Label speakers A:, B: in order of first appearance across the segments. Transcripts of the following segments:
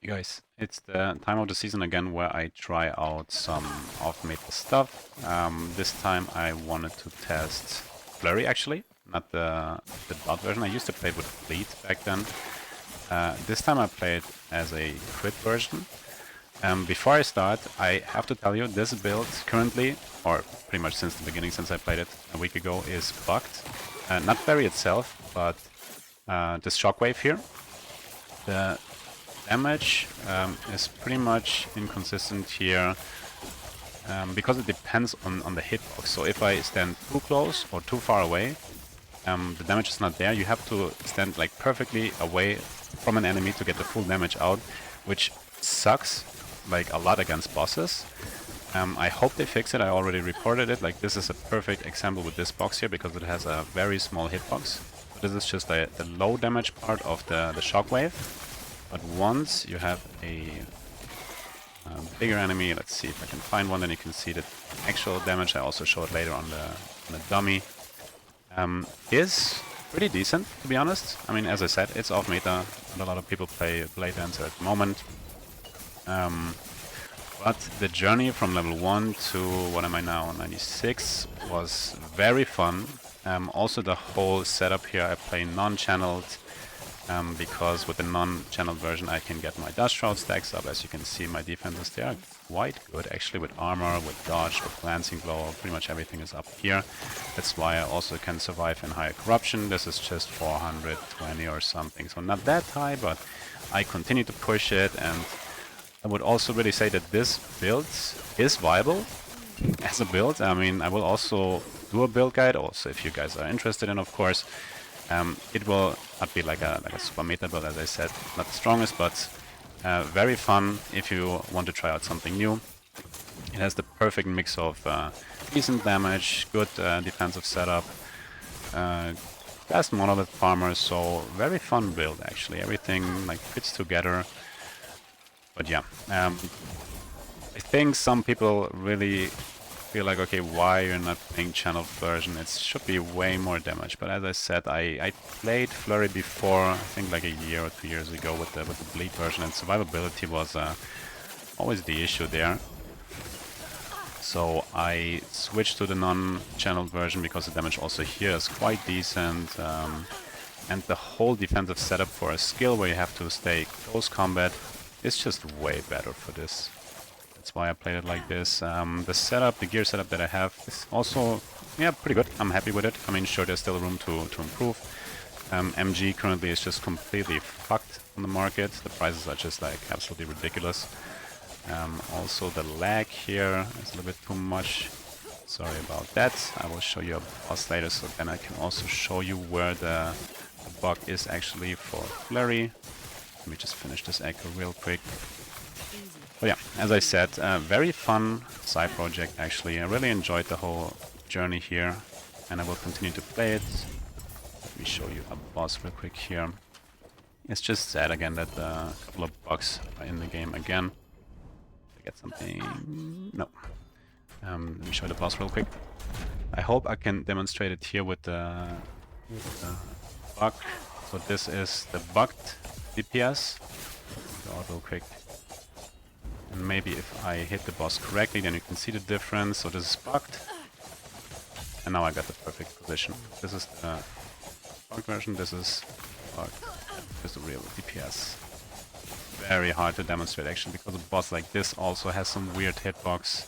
A: Hey guys, it's the time of the season again where I try out some off-meta stuff. This time I wanted to test Flurry actually, not the dot version. I used to play it with Bleed back then. This time I played as a crit version. Before I start, I have to tell you this build currently, or pretty much since the beginning, since I played it a week ago, is bugged. Not Flurry itself, but this shockwave here. The damage is pretty much inconsistent here because it depends on the hitbox. So if I stand too close or too far away, the damage is not there. You have to stand like perfectly away from an enemy to get the full damage out, which sucks like a lot against bosses. I hope they fix it. I already reported it. Like, this is a perfect example with this box here because it has a very small hitbox. This is just the low damage part of the shockwave. But once you have a bigger enemy, let's see if I can find one, then you can see the actual damage. I also show it later on the dummy. Is pretty decent, to be honest. I mean, as I said, it's off meta, and a lot of people play Bladedancer at the moment. But the journey from level 1 to, what am I now, 96, was very fun. Also the whole setup here, I play non-channeled, because with the non-channeled version I can get my Dust Shroud stacks up. As you can see, my defenses, they are quite good actually, with armor, with dodge, with glancing blow, pretty much everything is up here. That's why I also can survive in higher corruption. This is just 420 or something, so not that high, but I continue to push it. And I would also really say that this build is viable as a build. I mean, I will also do a build guide, also if you guys are interested in, of course. It will not be like a super meta build, as I said, not the strongest, but very fun if you want to try out something new. It has the perfect mix of decent damage, good defensive setup, fast monolith farmer, so very fun build actually. Everything like fits together. But yeah, I think some people really feel like, okay, why you're not playing channeled version? It should be way more damage. But as I said, I played Flurry before, I think like a year or 2 years ago with the bleed version, and survivability was always the issue there. So I switched to the non-channeled version because the damage also here is quite decent. And the whole defensive setup for a skill where you have to stay close combat is just way better for this. That's why I played it like this. The setup, the gear setup that I have is also, yeah, pretty good. I'm happy with it. I mean, sure, there's still room to improve. MG currently is just completely fucked on the market. The prices are just like absolutely ridiculous. Also the lag here is a little bit too much. Sorry about that. I will show you a boss later, so then I can also show you where the bug is actually for Flurry. Let me just finish this echo real quick. But yeah, as I said, very fun side project actually. I really enjoyed the whole journey here, and I will continue to play it. Let me show you a boss real quick here. It's just sad again that a couple of bugs are in the game again. Did I get something? No. Let me show you the boss real quick. I hope I can demonstrate it here with the bug. So this is the bugged DPS. Go out real quick. And maybe if I hit the boss correctly, then you can see the difference. So this is bugged. And now I got the perfect position. This is the bugged version, this is bugged. This is the real DPS. Very hard to demonstrate actually, because a boss like this also has some weird hitbox.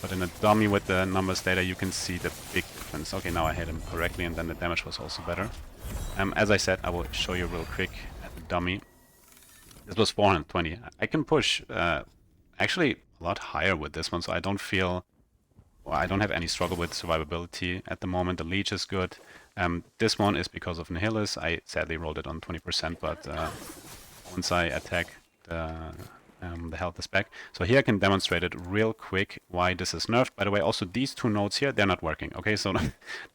A: But in a dummy with the numbers data, you can see the big difference. Okay, now I hit him correctly, and then the damage was also better. As I said, I will show you real quick at the dummy. This was 420. I can push actually a lot higher with this one, so I don't feel... Well, I don't have any struggle with survivability at the moment. The leech is good. This one is because of Nihilus. I sadly rolled it on 20%, but once I attack, the health is back. So here I can demonstrate it real quick why this is nerfed. By the way, also these two nodes here, they're not working. Okay, so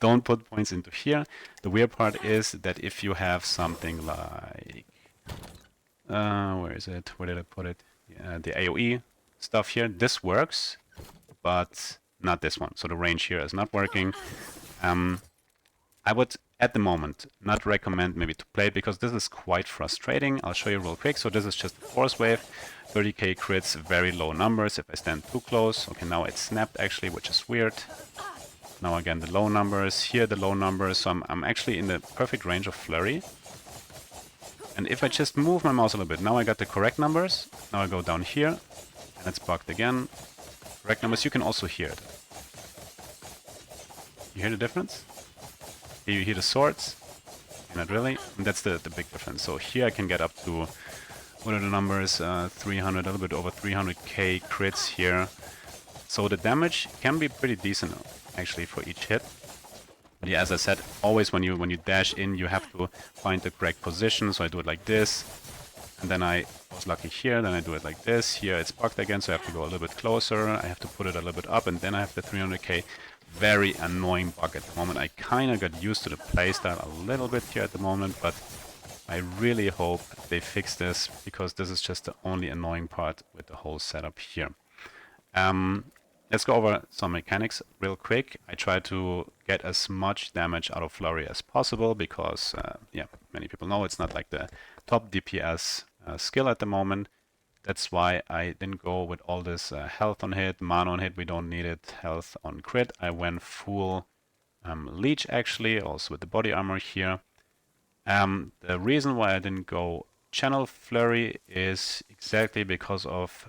A: don't put points into here. The weird part is that if you have something like... where is it? Where did I put it? The AoE stuff here. This works, but not this one. So the range here is not working. I would at the moment, not recommend maybe to play it because this is quite frustrating. I'll show you real quick. So this is just a force wave, 30k crits, very low numbers if I stand too close. Okay, now it snapped actually, which is weird. Now again the low numbers, here the low numbers, so I'm actually in the perfect range of Flurry. And if I just move my mouse a little bit, now I got the correct numbers. Now I go down here, and it's bugged again. Correct numbers, you can also hear it. You hear the difference? You hear the swords? Not really, and that's the big difference. So here I can get up to, what are the numbers, 300, a little bit over 300k crits here. So the damage can be pretty decent actually for each hit. But yeah, as I said, always when you dash in, you have to find the correct position. So I do it like this, and then I was lucky here, then I do it like this. Here it's bugged again, so I have to go a little bit closer. I have to put it a little bit up, and then I have the 300k. Very annoying bug at the moment. I kind of got used to the playstyle a little bit here at the moment, but I really hope they fix this, because this is just the only annoying part with the whole setup here. Let's go over some mechanics real quick. I try to get as much damage out of Flurry as possible because, yeah, many people know it's not like the top DPS skill at the moment. That's why I didn't go with all this health on hit, mana on hit, we don't need it, health on crit. I went full leech actually, also with the body armor here. The reason why I didn't go channel Flurry is exactly because of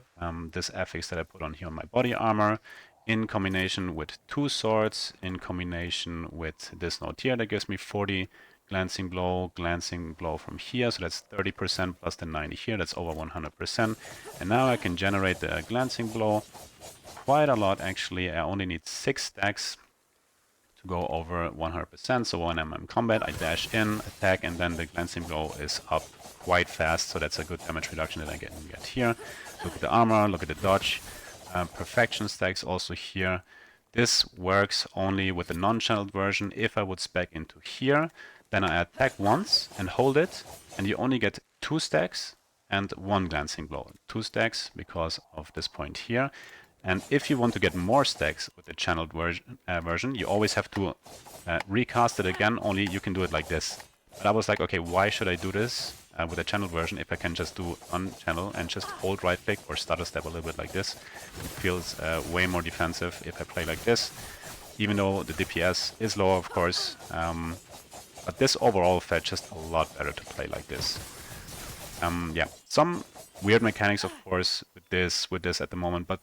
A: this affix that I put on here on my body armor, in combination with two swords, in combination with this node here that gives me 40 glancing blow from here, so that's 30% plus the 90 here, that's over 100%. And now I can generate the glancing blow quite a lot actually. I only need 6 stacks to go over 100%. So when I'm in combat, I dash in, attack, and then the glancing blow is up quite fast. So that's a good damage reduction that I get here. Look at the armor, look at the dodge. Perfection stacks also here. This works only with the non-channeled version. If I would spec into here, then I attack once and hold it, and you only get 2 stacks and 1 glancing blow. 2 stacks because of this point here. And if you want to get more stacks with the channeled version, you always have to recast it again, only you can do it like this. But I was like, okay, why should I do this with the channeled version if I can just do unchannel and just hold right click or stutter step a little bit like this? It feels way more defensive if I play like this, even though the DPS is lower, of course. But this overall felt just a lot better to play like this. Yeah, some weird mechanics, of course, with this at the moment, but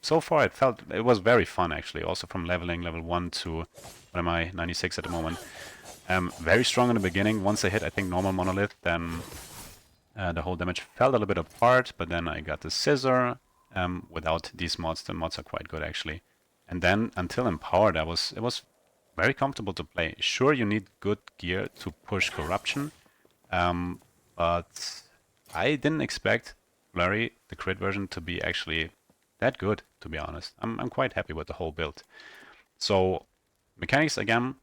A: so far it was very fun actually. Also from leveling level 1 to, what am I, 96 at the moment. Very strong in the beginning. Once I hit, I think, normal monolith, then the whole damage fell a little bit apart, but then I got the scissor without these mods. The mods are quite good actually. And then until empowered, it was very comfortable to play. Sure, you need good gear to push corruption, but I didn't expect Flurry, the crit version, to be actually that good, to be honest. I'm quite happy with the whole build. So mechanics again,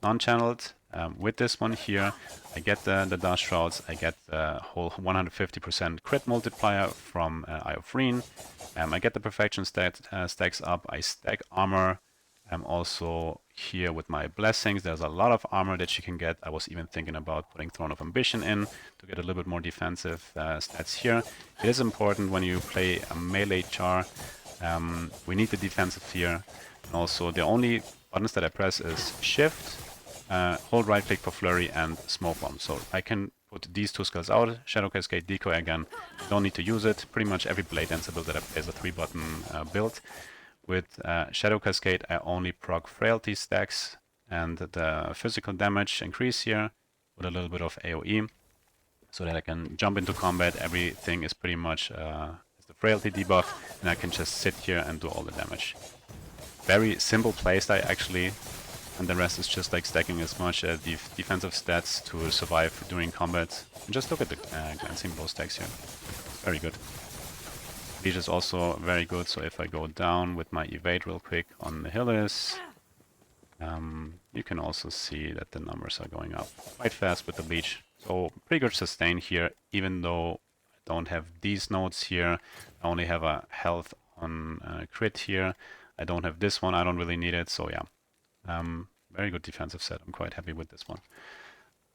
A: non-channeled. With this one here, I get the Dust Shrouds, I get the whole 150% crit multiplier from Eye of Reen. I get the Perfection stacks up, I stack armor. Also here with my blessings, there's a lot of armor that you can get. I was even thinking about putting Throne of Ambition in to get a little bit more defensive stats here. It is important when you play a melee char. We need the defensive here. And also the only buttons that I press is Shift, hold right click for Flurry, and Smoke Bomb. So I can put these 2 skills out. Shadow Cascade, Decoy again. Don't need to use it. Pretty much every Bladedancer build that I play is a 3-button build. With Shadow Cascade, I only proc Frailty stacks and the physical damage increase here with a little bit of AoE, so that I can jump into combat. Everything is pretty much the Frailty debuff, and I can just sit here and do all the damage. Very simple playstyle actually, and the rest is just like stacking as much defensive stats to survive during combat. And just look at the glancing blow stacks here. Very good. Leech is also very good, so if I go down with my evade real quick on the Hillis, you can also see that the numbers are going up quite fast with the Leech. So pretty good sustain here, even though I don't have these nodes here. I only have a health on crit here. I don't have this one, I don't really need it, so yeah. Very good defensive set. I'm quite happy with this one.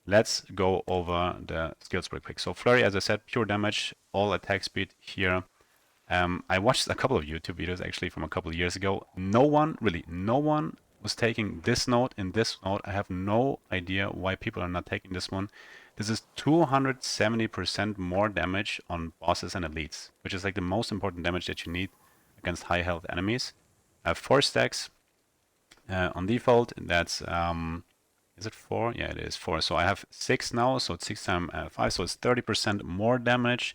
A: Let's go over the skills real quick. So Flurry, as I said, pure damage, all attack speed here. I watched a couple of YouTube videos actually from a couple of years ago. No one, really, no one was taking this node in this node. I have no idea why people are not taking this one. This is 270% more damage on bosses and elites, which is like the most important damage that you need against high health enemies. 4 stacks on default. That's is it 4? Yeah, it is 4. So I have 6 now, so it's 6 times 5, so it's 30% more damage,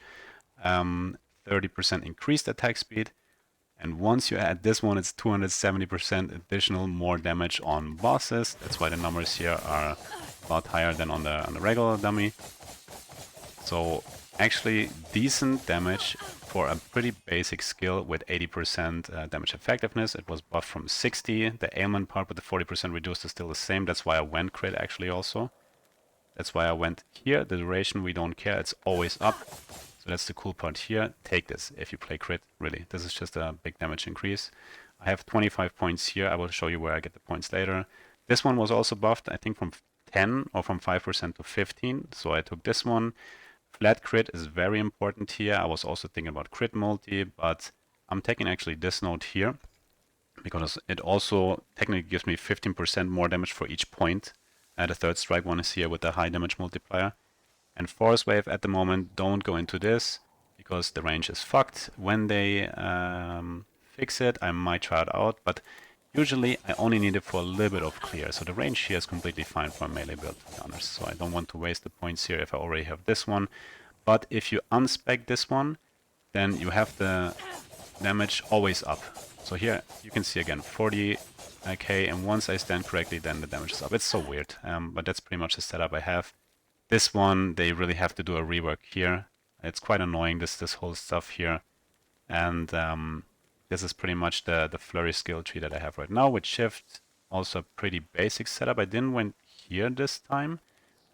A: 30% increased attack speed, and once you add this one, it's 270% additional more damage on bosses. That's why the numbers here are a lot higher than on the regular dummy. So actually decent damage for a pretty basic skill with 80% damage effectiveness. It was buffed from 60. The ailment part with the 40% reduced is still the same. That's why I went crit actually also. That's why I went here. The duration we don't care. It's always up. So that's the cool part here. Take this if you play crit, really. This is just a big damage increase. I have 25 points here. I will show you where I get the points later. This one was also buffed, I think from 10 or from 5% to 15. So I took this one. Flat crit is very important here. I was also thinking about crit multi, but I'm taking actually this node here because it also technically gives me 15% more damage for each point. The third strike one is here with the high damage multiplier. And Force Wave at the moment, don't go into this because the range is fucked. When they fix it, I might try it out, but usually I only need it for a little bit of clear. So the range here is completely fine for a melee build, to be honest. So I don't want to waste the points here if I already have this one. But if you unspec this one, then you have the damage always up. So here you can see again 40k, and once I stand correctly, then the damage is up. It's so weird, but that's pretty much the setup I have. This one, they really have to do a rework here. It's quite annoying, this whole stuff here. And this is pretty much the Flurry skill tree that I have right now with Shift. Also a pretty basic setup. I didn't went here this time.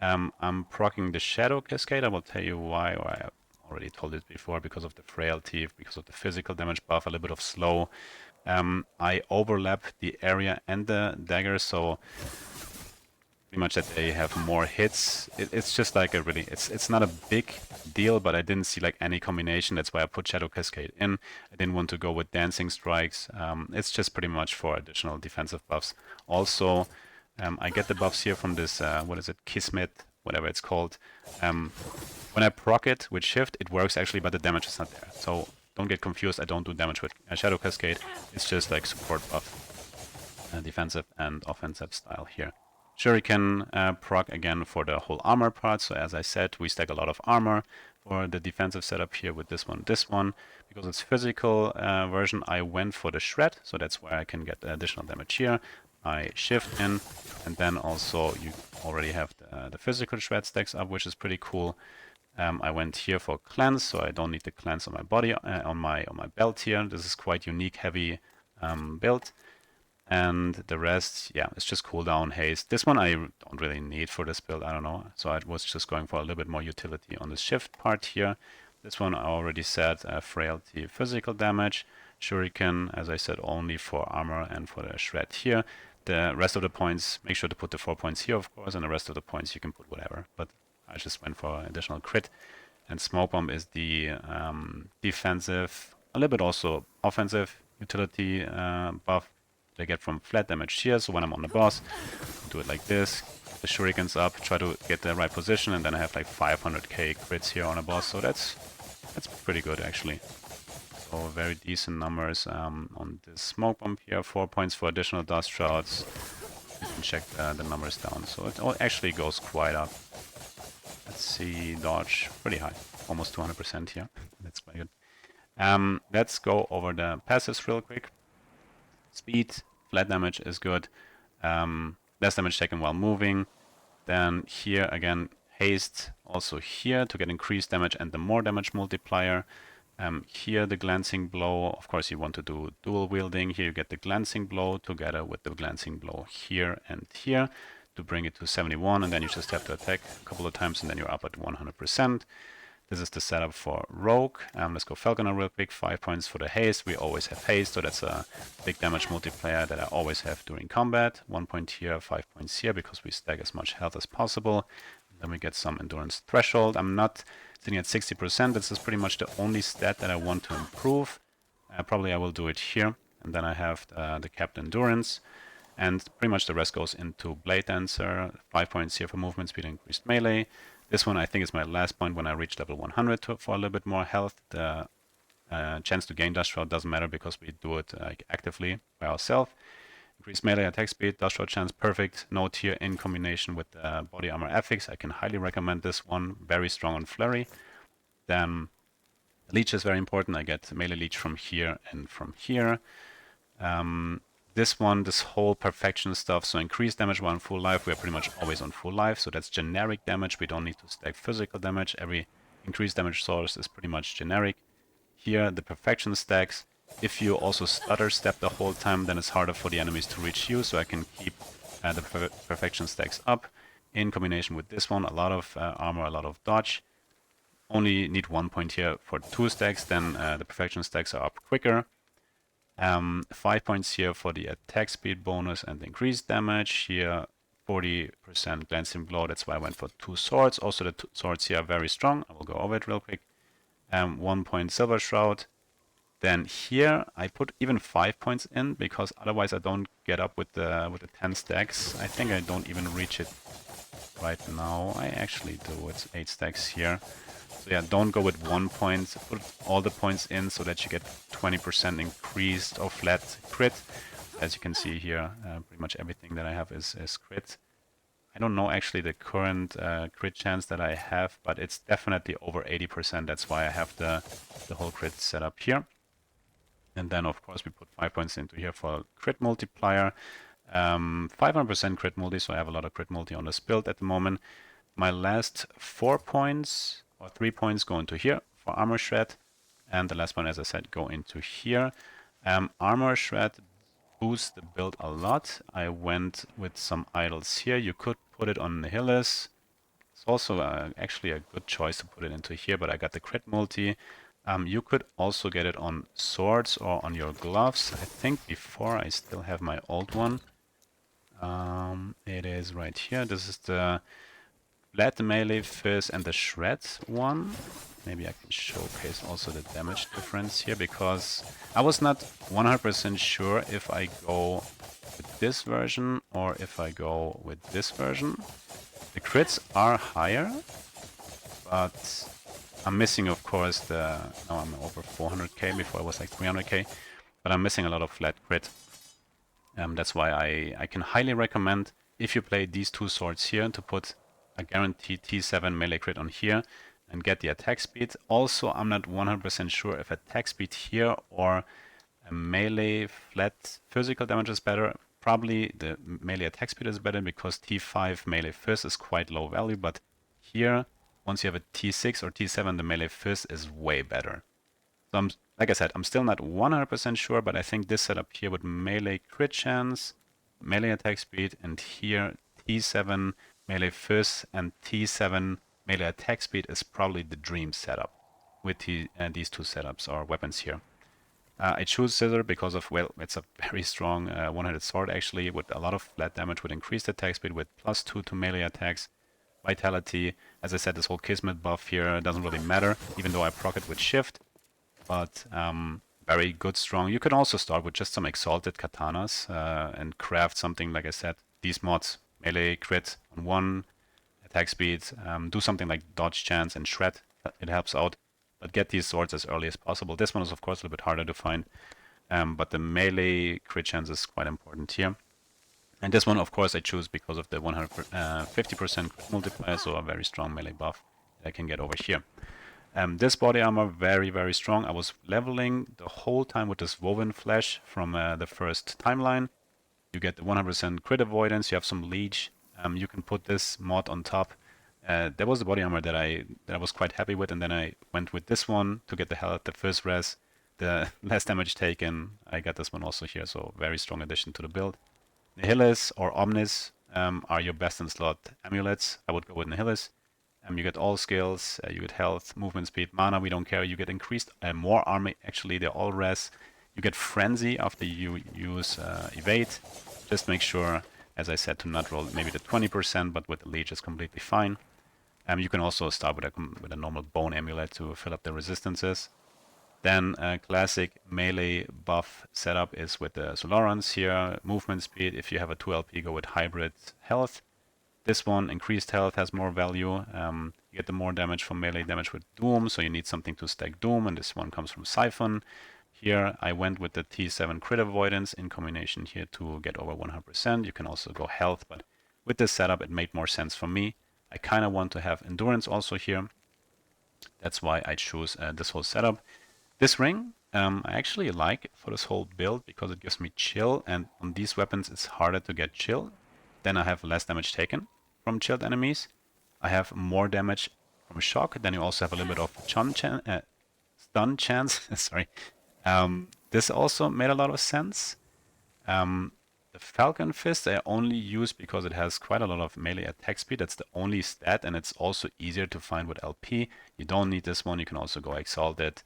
A: I'm proccing the Shadow Cascade. I will tell you why, or I already told it before, because of the frailty, because of the physical damage buff, a little bit of slow. I overlap the area and the dagger, so pretty much that they have more hits. It's just like a really, it's not a big deal, but I didn't see like any combination. That's why I put Shadow Cascade in. I didn't want to go with Dancing Strikes. It's just pretty much for additional defensive buffs. Also, I get the buffs here from this, what is it, Kismet, whatever it's called. When I proc it with Shift, it works actually, but the damage is not there. So don't get confused, I don't do damage with Shadow Cascade. It's just like support buff, defensive and offensive style here. Shuriken proc again for the whole armor part. So as I said, we stack a lot of armor for the defensive setup here with this one. Because it's physical version, I went for the shred, so that's where I can get additional damage here. I shift in, and then also you already have the physical shred stacks up, which is pretty cool. I went here for cleanse, so I don't need the cleanse on my body, on my belt here. This is quite unique, heavy build. And the rest, yeah, it's just cooldown, haste. This one I don't really need for this build, I don't know. So I was just going for a little bit more utility on the shift part here. This one I already said, frailty, physical damage. Shuriken, as I said, only for armor and for the shred here. The rest of the points, make sure to put the 4 points here, of course, and the rest of the points you can put whatever. But I just went for additional crit. And Smoke Bomb is the defensive, a little bit also offensive utility buff. I get from flat damage here, so when I'm on the boss, do it like this, the shurikens up, try to get the right position, and then I have like 500k crits here on a boss, so that's pretty good actually. So very decent numbers on this smoke bomb here, 4 points for additional dust shrouds. You can check the numbers down, so it all actually goes quite up. Let's see, dodge, pretty high, almost 200% here, that's quite good. Let's go over the passives real quick. Speed, flat damage is good. Less damage taken while moving. Then here again, haste also here to get increased damage and the more damage multiplier. Here the glancing blow, of course you want to do dual wielding. Here you get the glancing blow together with the glancing blow here and here to bring it to 71, and then you just have to attack a couple of times and then you're up at 100%. This is the setup for Rogue. Let's go Falconer real quick. 5 points for the haste. We always have haste, so that's a big damage multiplier that I always have during combat. 1 point here, 5 points here, because we stack as much health as possible. Then we get some endurance threshold. I'm not sitting at 60%. This is pretty much the only stat that I want to improve. Probably I will do it here. And then I have the capped endurance. And pretty much the rest goes into Bladedancer. 5 points here for movement speed, increased melee. This one I think is my last point when I reach level 100 for a little bit more health. The chance to gain Dust Shroud doesn't matter because we do it actively by ourselves. Increased melee attack speed, Dust Shroud chance, perfect. Note here in combination with the body armor affix. I can highly recommend this one. Very strong on Flurry. Then Leech is very important. I get melee Leech from here and from here. This whole perfection stuff, so increased damage while on full life, we are pretty much always on full life, so that's generic damage, we don't need to stack physical damage, every increased damage source is pretty much generic. Here, the perfection stacks, if you also stutter step the whole time, then it's harder for the enemies to reach you, so I can keep the perfection stacks up. In combination with this one, a lot of armor, a lot of dodge. Only need 1 point here for 2 stacks, then the perfection stacks are up quicker. 5 points here for the attack speed bonus and increased damage. Here 40% glancing blow, that's why I went for 2 swords. Also the 2 swords here are very strong. I will go over it real quick. 1 point silver shroud. Then here I put even 5 points in because otherwise I don't get up with the 10 stacks. I think I don't even reach it right now. I actually do. It's 8 stacks here. So yeah, don't go with 1 point, put all the points in so that you get 20% increased or flat crit. As you can see here, pretty much everything that I have is crit. I don't know actually the current crit chance that I have, but it's definitely over 80%. That's why I have the whole crit set up here. And then of course we put 5 points into here for crit multiplier. 500% crit multi, so I have a lot of crit multi on this build at the moment. My last 4 points or 3 points go into here for armor shred, and the last one, as I said, go into here. Armor shred boosts the build a lot. I went with some idols here. You could put it on Nihilus. It's also actually a good choice to put it into here, but I got the crit multi. You could also get it on swords or on your gloves. I think before I still have my old one. It is right here. This is the Flat melee fizz and the shred one. Maybe I can showcase also the damage difference here, because I was not 100% sure if I go with this version or if I go with this version. The crits are higher, but I'm missing, of course, the... Now I'm over 400k, before I was like 300k, but I'm missing a lot of flat crit. That's why I can highly recommend, if you play these 2 swords here, to put a guaranteed T7 melee crit on here and get the attack speed. Also, I'm not 100% sure if attack speed here or a melee flat physical damage is better. Probably the melee attack speed is better because T5 melee fizz is quite low value, but here, once you have a T6 or T7, the melee fizz is way better. So like I said, I'm still not 100% sure, but I think this setup here with melee crit chance, melee attack speed, and here T7 melee fizz and T7 melee attack speed is probably the dream setup with these 2 setups or weapons here. I choose Scissor because of, well, it's a very strong one-handed sword actually, with a lot of flat damage, with increased attack speed, with +2 to melee attacks, vitality. As I said, this whole Kismet buff here doesn't really matter, even though I proc it with Shift. But very good, strong. You can also start with just some Exalted Katanas and craft something, like I said, these mods. Melee crit on 1, attack speed, do something like dodge chance and shred, it helps out, but get these swords as early as possible. This one is of course a little bit harder to find, but the melee crit chance is quite important here. And this one of course I choose because of the 150% crit multiplier, so a very strong melee buff that I can get over here. This body armor, very, very strong. I was leveling the whole time with this woven flesh from the first timeline. You get the 100% crit avoidance, you have some leech, you can put this mod on top. That was the body armor that I was quite happy with, and then I went with this one to get the health, the first res, the less damage taken. I got this one also here, so very strong addition to the build. Nihilus or Omnis are your best in slot amulets. I would go with Nihilus. You get all skills, you get health, movement speed, mana, we don't care. You get increased, more armor, actually, they're all res. You get frenzy after you use evade. Just make sure, as I said, to not roll maybe the 20%, but with the leech is completely fine. You can also start with a normal bone amulet to fill up the resistances. Then classic melee buff setup is with the Solarons here. Movement speed, if you have a 2 LP, go with hybrid health. This one, increased health, has more value. You get the more damage from melee damage with Doom, so you need something to stack Doom, and this one comes from Siphon. Here I went with the T7 crit avoidance in combination here to get over 100%. You can also go health, but with this setup it made more sense for me. I kind of want to have endurance also here. That's why I choose this whole setup. This ring I actually like for this whole build because it gives me chill, and on these weapons it's harder to get chill. Then I have less damage taken from chilled enemies. I have more damage from shock. Then you also have a little bit of stun chance. Sorry. This also made a lot of sense. The Falcon Fist I only use because it has quite a lot of melee attack speed. That's the only stat, and it's also easier to find with LP. You don't need this one. You can also go Exalted.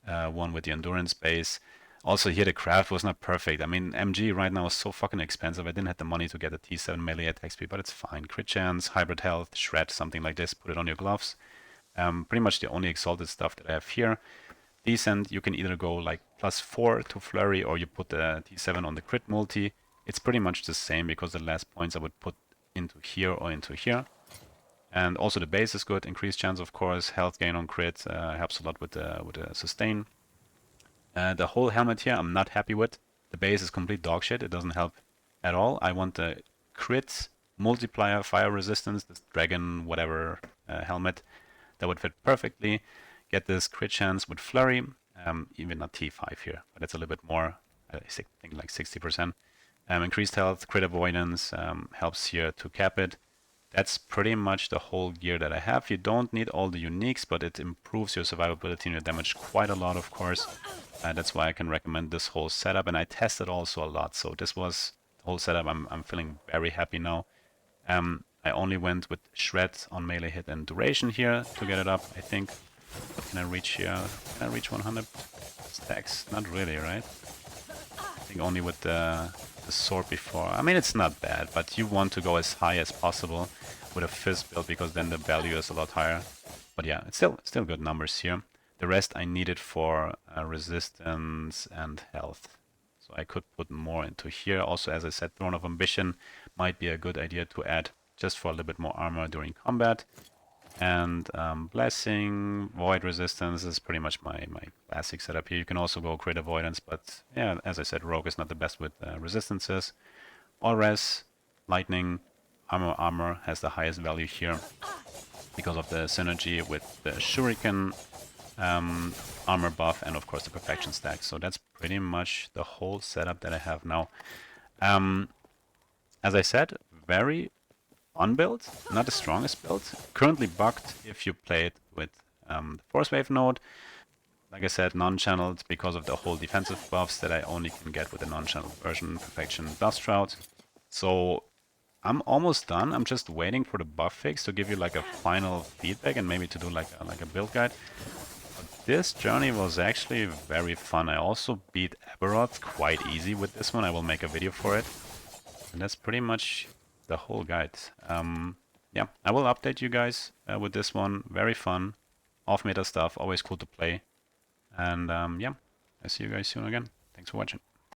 A: One with the endurance base. Also here the craft was not perfect. I mean, MG right now is so fucking expensive. I didn't have the money to get a T7 melee attack speed, but it's fine. Crit chance, hybrid health, shred, something like this. Put it on your gloves. Pretty much the only exalted stuff that I have here. Decent, you can either go like +4 to flurry, or you put the T7 on the crit multi. It's pretty much the same because the last points I would put into here or into here. And also the base is good, increased chance of course, health gain on crit, helps a lot with the sustain. The whole helmet here I'm not happy with. The base is complete dog shit, it doesn't help at all. I want the crit, multiplier, fire resistance, this dragon whatever helmet that would fit perfectly. Get this crit chance with flurry, even not T5 here, but it's a little bit more, I think like 60%. Increased health, crit avoidance, helps here to cap it. That's pretty much the whole gear that I have. You don't need all the uniques, but it improves your survivability and your damage quite a lot, of course. That's why I can recommend this whole setup, and I tested also a lot. So this was the whole setup. I'm feeling very happy now. I only went with shred on melee hit and duration here to get it up, I think. What can I reach here? Can I reach 100 stacks? Not really, right? I think only with the sword before. I mean, it's not bad, but you want to go as high as possible with a fist build because then the value is a lot higher. But yeah, it's still good numbers here. The rest I needed for resistance and health. So I could put more into here. Also, as I said, Throne of Ambition might be a good idea to add just for a little bit more armor during combat. And Blessing, Void Resistance is pretty much my classic setup here. You can also go Crit Avoidance, but yeah, as I said, Rogue is not the best with resistances. All res, Lightning, Armor has the highest value here because of the synergy with the Shuriken armor buff and of course the Perfection stack. So that's pretty much the whole setup that I have now. As I said, very fun build, not the strongest build. Currently bugged if you play it with the Force Wave node. Like I said, non-channeled because of the whole defensive buffs that I only can get with the non-channeled version, Perfection Dust Shroud. So I'm almost done. I'm just waiting for the buff fix to give you like a final feedback and maybe to do like a build guide. But this journey was actually very fun. I also beat Aberoth quite easy with this one. I will make a video for it. And that's pretty much the whole guide. Yeah, I will update you guys with this one. Very fun. Off-meta stuff, always cool to play. And yeah, I see you guys soon again. Thanks for watching.